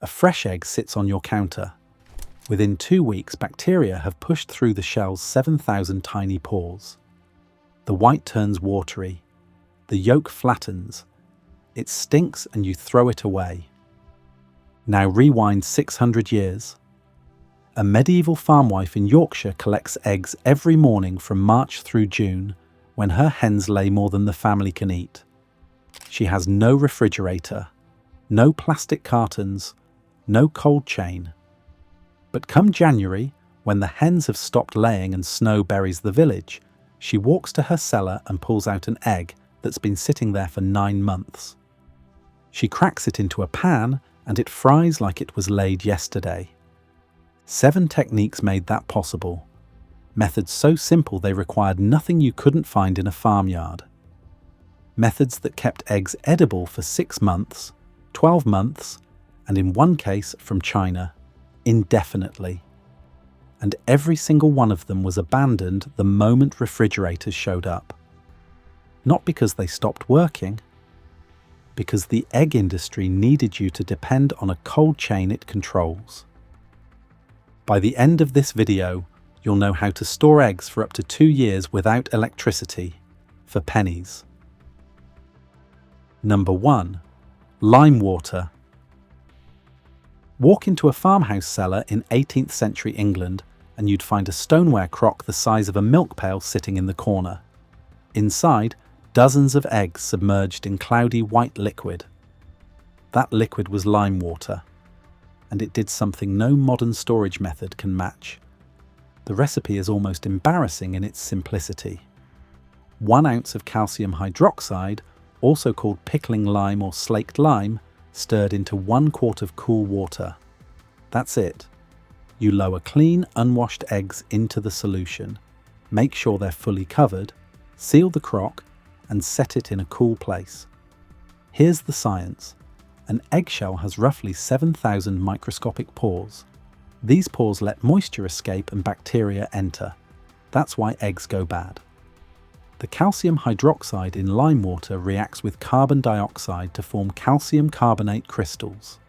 A fresh egg sits on your counter. Within 2 weeks, bacteria have pushed through the shell's 7,000 tiny pores. The white turns watery. The yolk flattens. It stinks and you throw it away. Now rewind 600 years. A medieval farmwife in Yorkshire collects eggs every morning from March through June, when her hens lay more than the family can eat. She has no refrigerator, no plastic cartons, no cold chain. But come January, when the hens have stopped laying and snow buries the village, she walks to her cellar and pulls out an egg that's been sitting there for 9 months. She cracks it into a pan and it fries like it was laid yesterday. 7 techniques made that possible. Methods so simple they required nothing you couldn't find in a farmyard. Methods that kept eggs edible for 6 months, 12 months, and in one case from China, indefinitely. And every single one of them was abandoned the moment refrigerators showed up. Not because they stopped working, because the egg industry needed you to depend on a cold chain it controls. By the end of this video, you'll know how to store eggs for up to 2 years without electricity, for pennies. Number 1. Lime water. Walk into a farmhouse cellar in 18th century England and you'd find a stoneware crock the size of a milk pail sitting in the corner. Inside, dozens of eggs submerged in cloudy white liquid. That liquid was lime water, and it did something no modern storage method can match. The recipe is almost embarrassing in its simplicity. 1 ounce of calcium hydroxide, also called pickling lime or slaked lime, stirred into 1 quart of cool water. That's it. You lower clean, unwashed eggs into the solution. Make sure they're fully covered, seal the crock, and set it in a cool place. Here's the science. An eggshell has roughly 7,000 microscopic pores. These pores let moisture escape and bacteria enter. That's why eggs go bad. The calcium hydroxide in lime water reacts with carbon dioxide to form calcium carbonate crystals.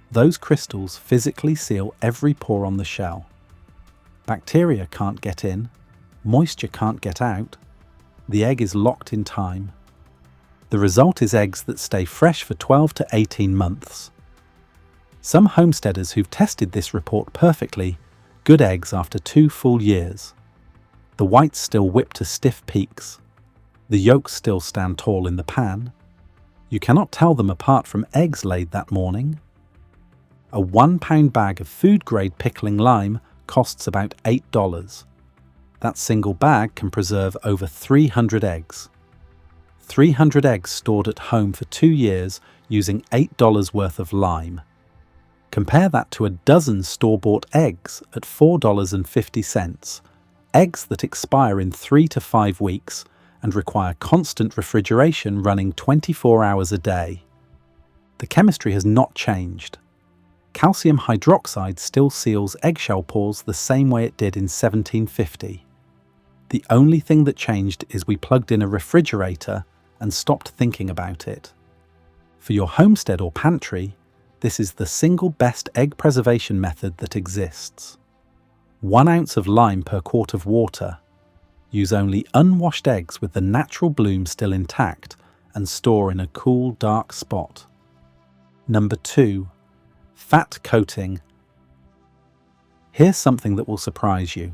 Those crystals physically seal every pore on the shell. Bacteria can't get in, moisture can't get out, the egg is locked in time. The result is eggs that stay fresh for 12 to 18 months. Some homesteaders who've tested this report perfectly, good eggs after 2 full years. The whites still whip to stiff peaks. The yolks still stand tall in the pan. You cannot tell them apart from eggs laid that morning. A 1 pound bag of food-grade pickling lime costs about $8. That single bag can preserve over 300 eggs. 300 eggs stored at home for 2 years using $8 worth of lime. Compare that to a dozen store-bought eggs at $4.50. Eggs that expire in 3 to 5 weeks and require constant refrigeration running 24 hours a day. The chemistry has not changed. Calcium hydroxide still seals eggshell pores the same way it did in 1750. The only thing that changed is we plugged in a refrigerator and stopped thinking about it. For your homestead or pantry, this is the single best egg preservation method that exists. 1 ounce of lime per quart of water. Use only unwashed eggs with the natural bloom still intact and store in a cool, dark spot. Number 2. Fat coating. Here's something that will surprise you.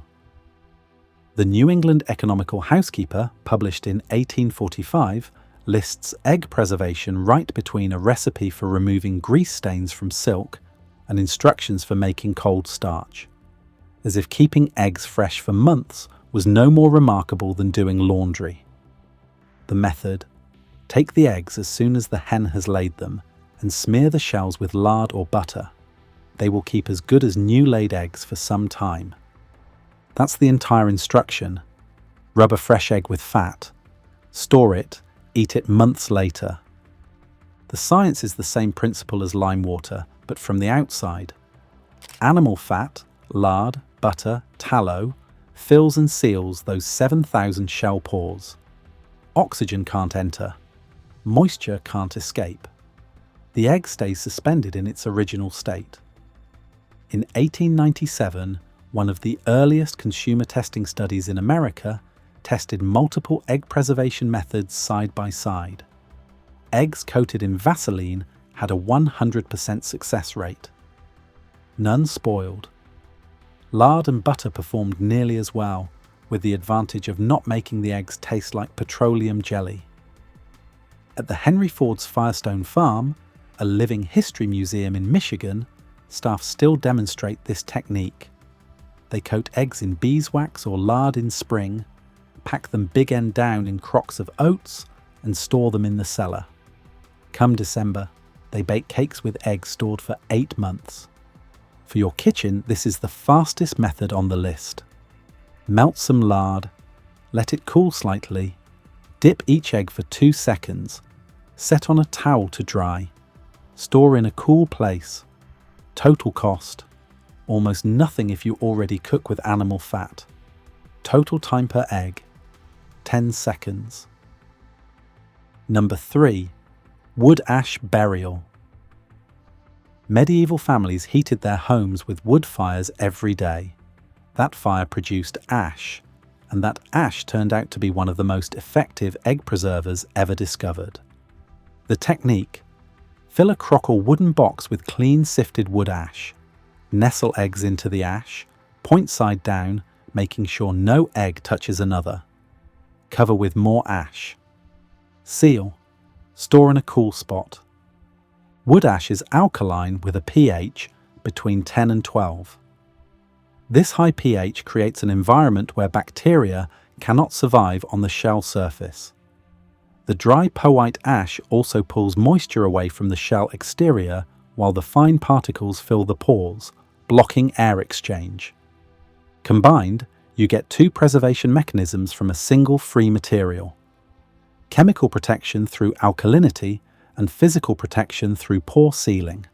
The New England Economical Housekeeper, published in 1845, lists egg preservation right between a recipe for removing grease stains from silk and instructions for making cold starch, as if keeping eggs fresh for months was no more remarkable than doing laundry. The method: take the eggs as soon as the hen has laid them and smear the shells with lard or butter. They will keep as good as new laid eggs for some time. That's the entire instruction. Rub a fresh egg with fat. Store it, eat it months later. The science is the same principle as lime water, but from the outside. Animal fat, lard, butter, tallow, fills and seals those 7,000 shell pores. Oxygen can't enter. Moisture can't escape. the egg stays suspended in its original state. In 1897, one of the earliest consumer testing studies in America tested multiple egg preservation methods side by side. Eggs coated in Vaseline had a 100% success rate. None spoiled. Lard and butter performed nearly as well, with the advantage of not making the eggs taste like petroleum jelly. At the Henry Ford's Firestone Farm, a living history museum in Michigan, staff still demonstrate this technique. They coat eggs in beeswax or lard in spring, pack them big end down in crocks of oats, and store them in the cellar. Come December, they bake cakes with eggs stored for 8 months. For your kitchen, this is the fastest method on the list. Melt some lard, let it cool slightly, dip each egg for 2 seconds, set on a towel to dry, store in a cool place. Total cost, almost nothing if you already cook with animal fat. Total time per egg, 10 seconds. Number 3. Wood ash burial. Medieval families heated their homes with wood fires every day. That fire produced ash, and that ash turned out to be one of the most effective egg preservers ever discovered. The technique: fill a crock or wooden box with clean sifted wood ash, nestle eggs into the ash, point side down, making sure no egg touches another. Cover with more ash. Seal. Store in a cool spot. Wood ash is alkaline with a pH between 10 and 12. This high pH creates an environment where bacteria cannot survive on the shell surface. The dry perlite ash also pulls moisture away from the shell exterior while the fine particles fill the pores, blocking air exchange. Combined, you get 2 preservation mechanisms from a single free material: chemical protection through alkalinity and physical protection through pore sealing.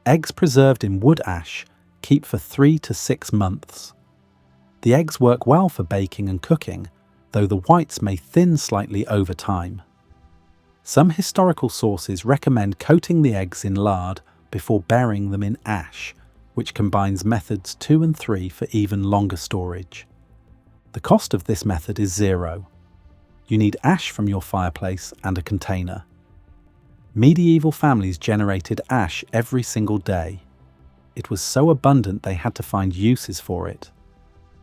Eggs preserved in wood ash keep for 3 to 6 months. The eggs work well for baking and cooking, though the whites may thin slightly over time. Some historical sources recommend coating the eggs in lard before burying them in ash, which combines methods 2 and 3 for even longer storage. The cost of this method is 0. You need ash from your fireplace and a container. Medieval families generated ash every single day. It was so abundant they had to find uses for it.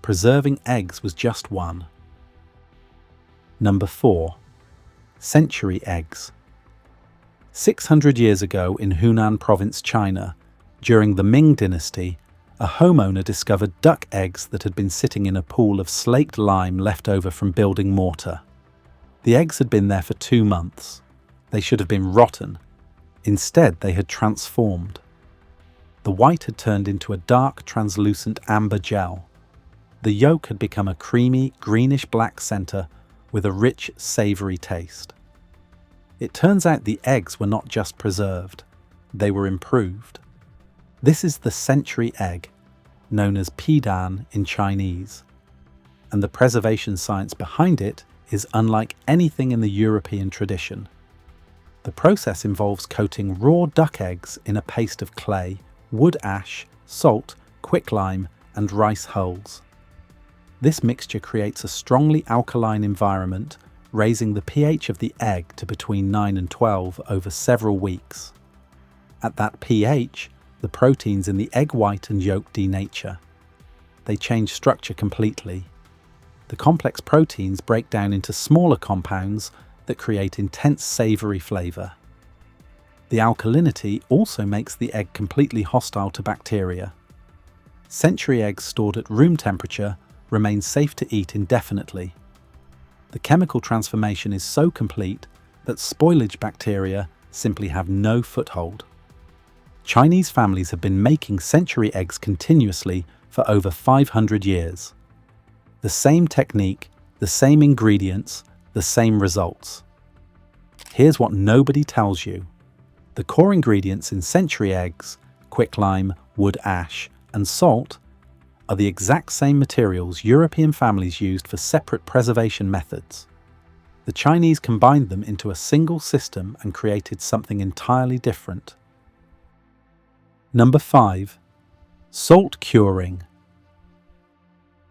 Preserving eggs was just one. Number 4. Century eggs. 600 years ago in Hunan province, China, during the Ming dynasty, a homeowner discovered duck eggs that had been sitting in a pool of slaked lime left over from building mortar. The eggs had been there for 2 months. They should have been rotten. Instead, they had transformed. The white had turned into a dark, translucent amber gel. The yolk had become a creamy, greenish-black center with a rich, savory taste. It turns out the eggs were not just preserved, they were improved. This is the century egg, known as pidan in Chinese, and the preservation science behind it is unlike anything in the European tradition. The process involves coating raw duck eggs in a paste of clay, wood ash, salt, quicklime, and rice hulls. This mixture creates a strongly alkaline environment, raising the pH of the egg to between 9 and 12 over several weeks. At that pH, the proteins in the egg white and yolk denature. They change structure completely. The complex proteins break down into smaller compounds that create intense savory flavor. The alkalinity also makes the egg completely hostile to bacteria. Century eggs stored at room temperature remain safe to eat indefinitely. The chemical transformation is so complete that spoilage bacteria simply have no foothold. Chinese families have been making century eggs continuously for over 500 years. The same technique, the same ingredients, the same results. Here's what nobody tells you. The core ingredients in century eggs, quicklime, wood ash, and salt, are the exact same materials European families used for separate preservation methods. The Chinese combined them into a single system and created something entirely different. Number 5. Salt curing.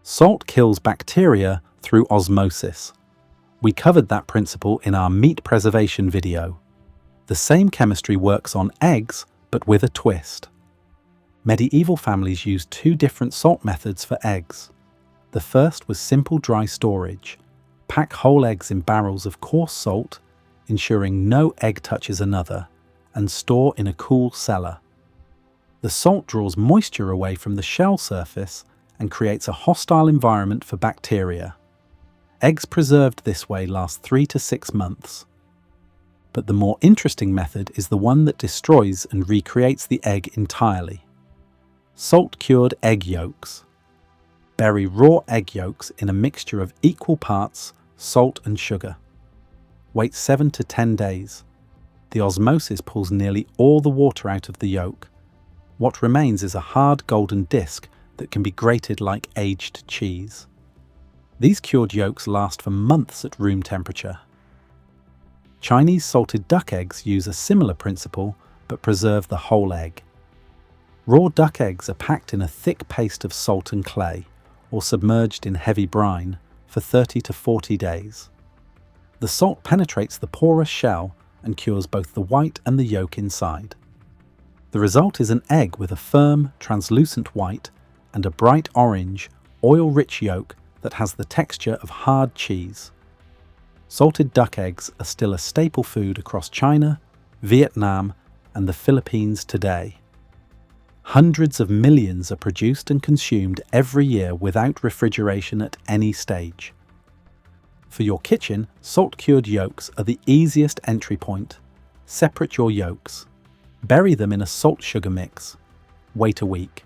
Salt kills bacteria through osmosis. We covered that principle in our meat preservation video. The same chemistry works on eggs, but with a twist. Medieval families used two different salt methods for eggs. The first was simple dry storage. Pack whole eggs in barrels of coarse salt, ensuring no egg touches another, and store in a cool cellar. The salt draws moisture away from the shell surface and creates a hostile environment for bacteria. Eggs preserved this way last 3 to 6 months. But the more interesting method is the one that destroys and recreates the egg entirely. Salt-cured egg yolks. Bury raw egg yolks in a mixture of equal parts salt and sugar. Wait 7 to 10 days. The osmosis pulls nearly all the water out of the yolk. What remains is a hard golden disc that can be grated like aged cheese. These cured yolks last for months at room temperature. Chinese salted duck eggs use a similar principle but preserve the whole egg. Raw duck eggs are packed in a thick paste of salt and clay or submerged in heavy brine for 30 to 40 days. The salt penetrates the porous shell and cures both the white and the yolk inside. The result is an egg with a firm, translucent white and a bright orange, oil-rich yolk that has the texture of hard cheese. Salted duck eggs are still a staple food across China, Vietnam, and the Philippines today. Hundreds of millions are produced and consumed every year without refrigeration at any stage. For your kitchen, salt-cured yolks are the easiest entry point. Separate your yolks. Bury them in a salt-sugar mix. Wait a week.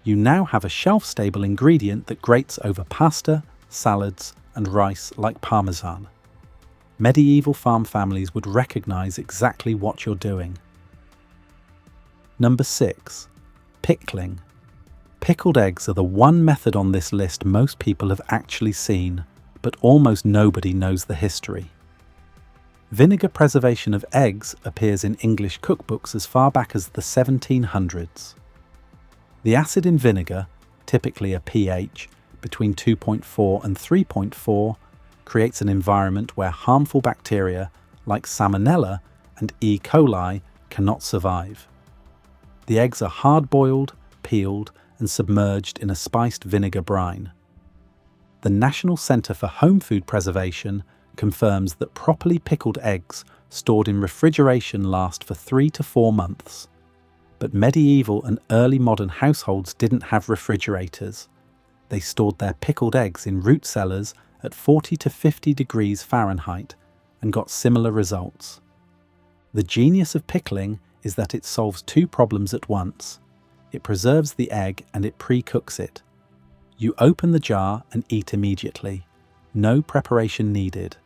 You now have a shelf-stable ingredient that grates over pasta, salads, and rice like parmesan. Medieval farm families would recognize exactly what you're doing. Number 6. Pickling. Pickled eggs are the one method on this list most people have actually seen, but almost nobody knows the history. Vinegar preservation of eggs appears in English cookbooks as far back as the 1700s. The acid in vinegar, typically a pH between 2.4 and 3.4, creates an environment where harmful bacteria like Salmonella and E. coli cannot survive. The eggs are hard-boiled, peeled, and submerged in a spiced vinegar brine. The National Centre for Home Food Preservation confirms that properly pickled eggs stored in refrigeration last for 3 to 4 months. But medieval and early modern households didn't have refrigerators. They stored their pickled eggs in root cellars at 40 to 50 degrees Fahrenheit and got similar results. The genius of pickling is that it solves two problems at once. It preserves the egg and it pre-cooks it. You open the jar and eat immediately. No preparation needed.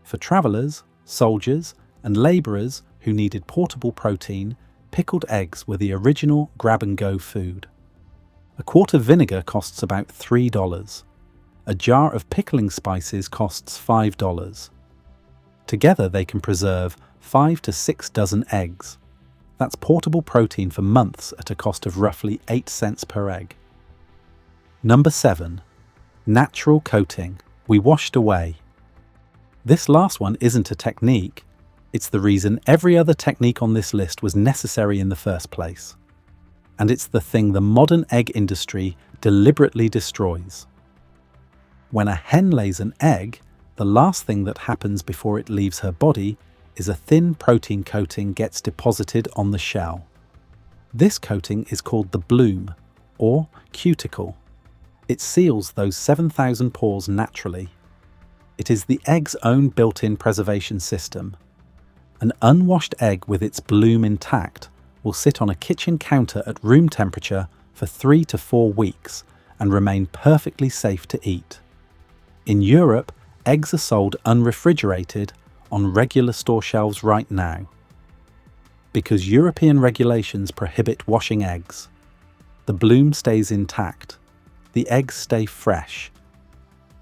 For travellers, soldiers, and labourers who needed portable protein, pickled eggs were the original grab-and-go food. A quart of vinegar costs about $3. A jar of pickling spices costs $5. Together they can preserve 5 to 6 dozen eggs. That's portable protein for months at a cost of roughly 8 cents per egg. Number 7. Natural coating. We washed away. This last one isn't a technique. It's the reason every other technique on this list was necessary in the first place. And it's the thing the modern egg industry deliberately destroys. When a hen lays an egg, the last thing that happens before it leaves her body is a thin protein coating gets deposited on the shell. This coating is called the bloom, or cuticle. It seals those 7,000 pores naturally. It is the egg's own built-in preservation system. An unwashed egg with its bloom intact will sit on a kitchen counter at room temperature for 3 to 4 weeks and remain perfectly safe to eat. In Europe, eggs are sold unrefrigerated on regular store shelves right now. Because European regulations prohibit washing eggs, the bloom stays intact. The eggs stay fresh.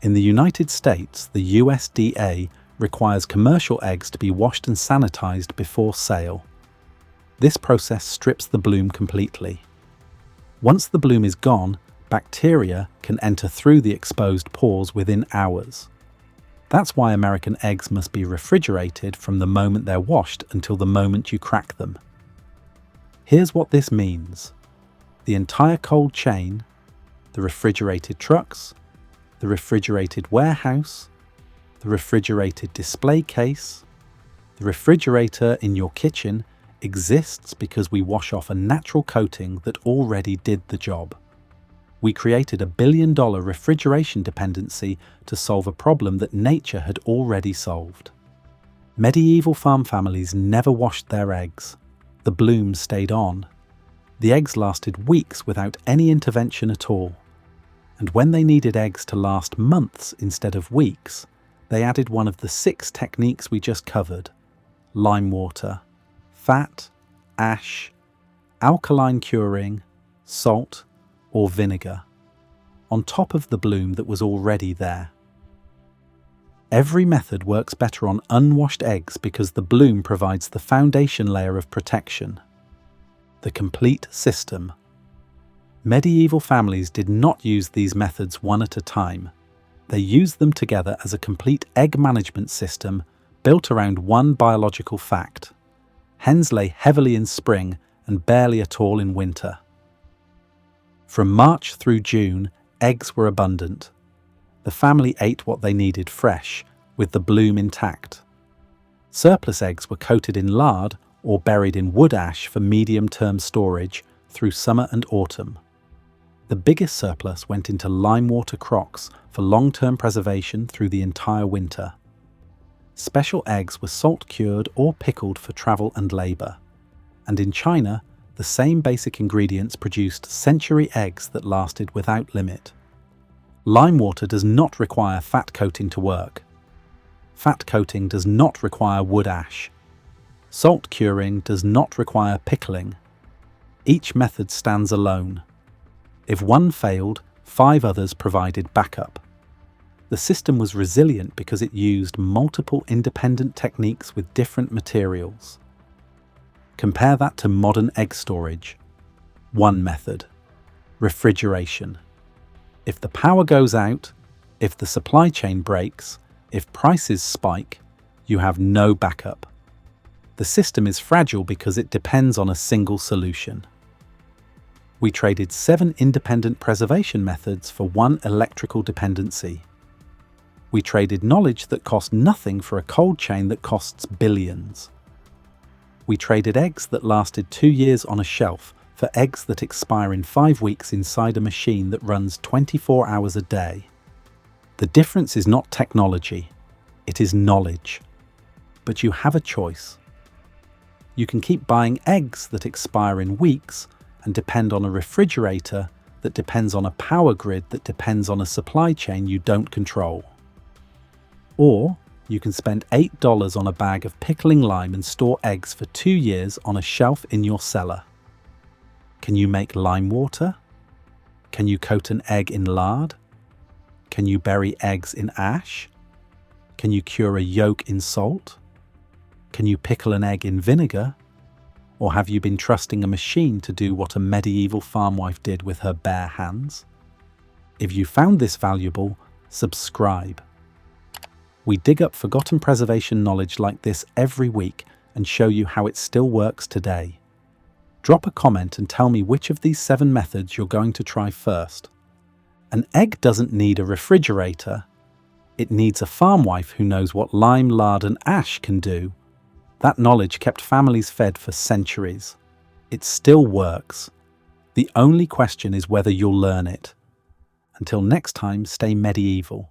In the United States, the USDA requires commercial eggs to be washed and sanitized before sale. This process strips the bloom completely. Once the bloom is gone, bacteria can enter through the exposed pores within hours. That's why American eggs must be refrigerated from the moment they're washed until the moment you crack them. Here's what this means. The entire cold chain, the refrigerated trucks, the refrigerated warehouse, the refrigerated display case, the refrigerator in your kitchen exists because we wash off a natural coating that already did the job. We created a $1 billion refrigeration dependency to solve a problem that nature had already solved. Medieval farm families never washed their eggs. The bloom stayed on. The eggs lasted weeks without any intervention at all. And when they needed eggs to last months instead of weeks, they added one of the 6 techniques we just covered: lime water, fat, ash, alkaline curing, salt, or vinegar, on top of the bloom that was already there. Every method works better on unwashed eggs because the bloom provides the foundation layer of protection. The complete system. Medieval families did not use these methods one at a time. They used them together as a complete egg management system built around one biological fact. Hens lay heavily in spring and barely at all in winter. From March through June, eggs were abundant. The family ate what they needed fresh, with the bloom intact. Surplus eggs were coated in lard or buried in wood ash for medium-term storage through summer and autumn. The biggest surplus went into lime water crocks for long-term preservation through the entire winter. Special eggs were salt-cured or pickled for travel and labour. And in China, the same basic ingredients produced century eggs that lasted without limit. Lime water does not require fat coating to work. Fat coating does not require wood ash. Salt curing does not require pickling. Each method stands alone. If one failed, 5 others provided backup. The system was resilient because it used multiple independent techniques with different materials. Compare that to modern egg storage. One method: refrigeration. If the power goes out, if the supply chain breaks, if prices spike, you have no backup. The system is fragile because it depends on a single solution. We traded 7 independent preservation methods for one electrical dependency. We traded knowledge that cost nothing for a cold chain that costs billions. We traded eggs that lasted 2 years on a shelf for eggs that expire in 5 weeks inside a machine that runs 24 hours a day. The difference is not technology, it is knowledge. But you have a choice. You can keep buying eggs that expire in weeks and depend on a refrigerator that depends on a power grid that depends on a supply chain you don't control. Or you can spend $8 on a bag of pickling lime and store eggs for 2 years on a shelf in your cellar. Can you make lime water? Can you coat an egg in lard? Can you bury eggs in ash? Can you cure a yolk in salt? Can you pickle an egg in vinegar? Or have you been trusting a machine to do what a medieval farmwife did with her bare hands? If you found this valuable, subscribe. We dig up forgotten preservation knowledge like this every week and show you how it still works today. Drop a comment and tell me which of these 7 methods you're going to try first. An egg doesn't need a refrigerator. It needs a farmwife who knows what lime, lard and ash can do. That knowledge kept families fed for centuries. It still works. The only question is whether you'll learn it. Until next time, stay medieval.